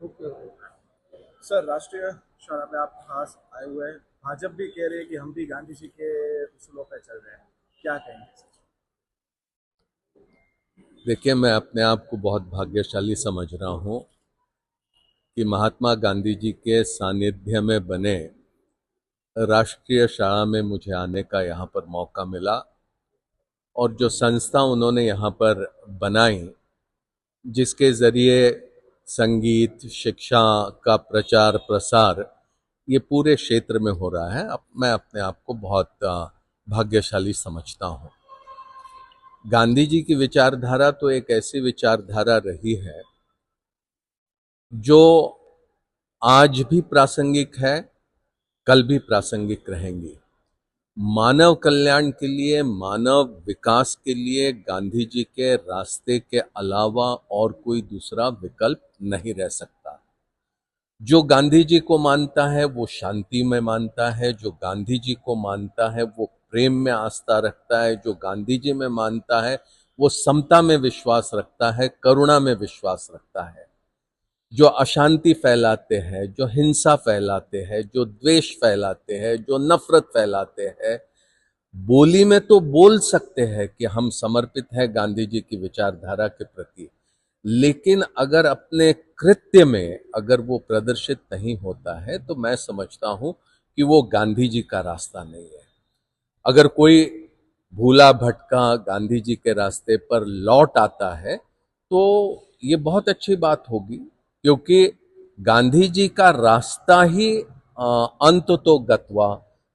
Okay. Sir, राष्ट्रीय शौर्य पे आप खास आए हुए हैं। भाजपा भी कह रही है कि हम भी गांधी जी के उसूलों पे चल रहे हैं। क्या कहेंगे? देखिए, मैं अपने आप को बहुत भाग्यशाली समझ रहा हूँ कि महात्मा गांधी जी के सानिध्य में बने राष्ट्रीय शाळा में मुझे आने का यहाँ पर मौका मिला और जो संस्था उन्होंने यहाँ पर बनाई, जिसके ज़रिए संगीत, शिक्षा का प्रचार प्रसार ये पूरे क्षेत्र में हो रहा है। अब मैं अपने आप को बहुत भाग्यशाली समझता हूँ। गांधी जी की विचारधारा तो एक ऐसी विचारधारा रही है जो आज भी प्रासंगिक है, कल भी प्रासंगिक रहेंगी। मानव कल्याण के लिए, मानव विकास के लिए गांधी जी के रास्ते के अलावा और कोई दूसरा विकल्प नहीं रह सकता। जो गांधी जी को मानता है वो शांति में मानता है, जो गांधी जी को मानता है वो प्रेम में आस्था रखता है, जो गांधी जी में मानता है वो समता में विश्वास रखता है, करुणा में विश्वास रखता है। जो अशांति फैलाते हैं, जो हिंसा फैलाते हैं, जो द्वेष फैलाते हैं, जो नफरत फैलाते हैं, बोली में तो बोल सकते हैं कि हम समर्पित हैं गांधी जी की विचारधारा के प्रति, लेकिन अगर अपने कृत्य में अगर वो प्रदर्शित नहीं होता है तो मैं समझता हूं कि वो गांधी जी का रास्ता नहीं है। अगर कोई भूला भटका गांधी जी के रास्ते पर लौट आता है तो ये बहुत अच्छी बात होगी, क्योंकि गांधी जी का रास्ता ही अंत तो गत्वा,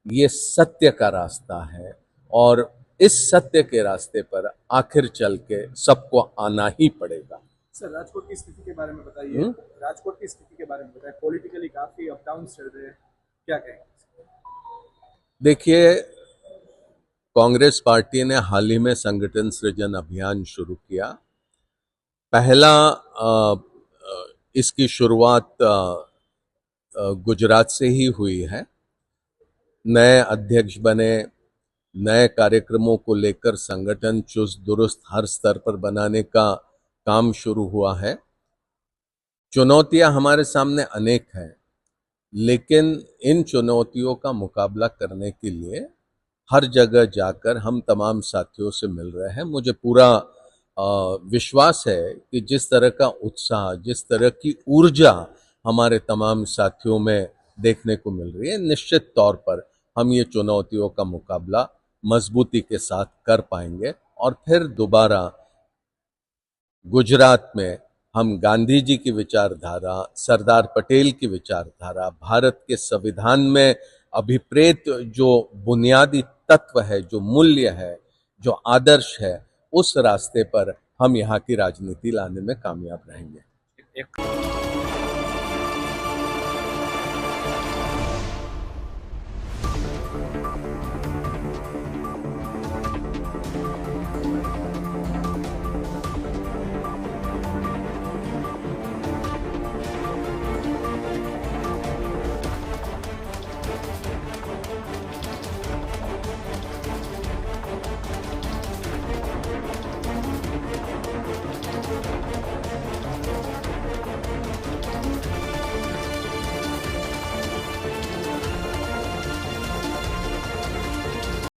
ये सत्य का रास्ता है और इस सत्य के रास्ते पर आखिर चल के सबको आना ही पड़ेगा। सर, राजकोट की स्थिति के बारे में बताइए। हम्म? राजकोट की स्थिति के बारे में बताइए। पॉलिटिकली काफी अप डाउन चल रहे हैं। क्या कहेंगे? देखिए, कांग्रेस पार्टी ने हाल ही में संगठन सृजन अभियान शुरू किया। पहला इसकी शुरुआत गुजरात से ही हुई है। नए अध्यक्ष बने, नए कार्यक्रमों को लेकर संगठन चुस्त दुरुस्त हर स्तर पर बनाने का काम शुरू हुआ है। चुनौतियां हमारे सामने अनेक हैं, लेकिन इन चुनौतियों का मुकाबला करने के लिए हर जगह जाकर हम तमाम साथियों से मिल रहे हैं। मुझे पूरा विश्वास है कि जिस तरह का उत्साह, जिस तरह की ऊर्जा हमारे तमाम साथियों में देखने को मिल रही है, निश्चित तौर पर हम ये चुनौतियों का मुकाबला मजबूती के साथ कर पाएंगे और फिर दोबारा गुजरात में हम गांधी जी की विचारधारा, सरदार पटेल की विचारधारा, भारत के संविधान में अभिप्रेत जो बुनियादी तत्व है, जो मूल्य है, जो आदर्श है, उस रास्ते पर हम यहाँ की राजनीति लाने में कामयाब रहेंगे।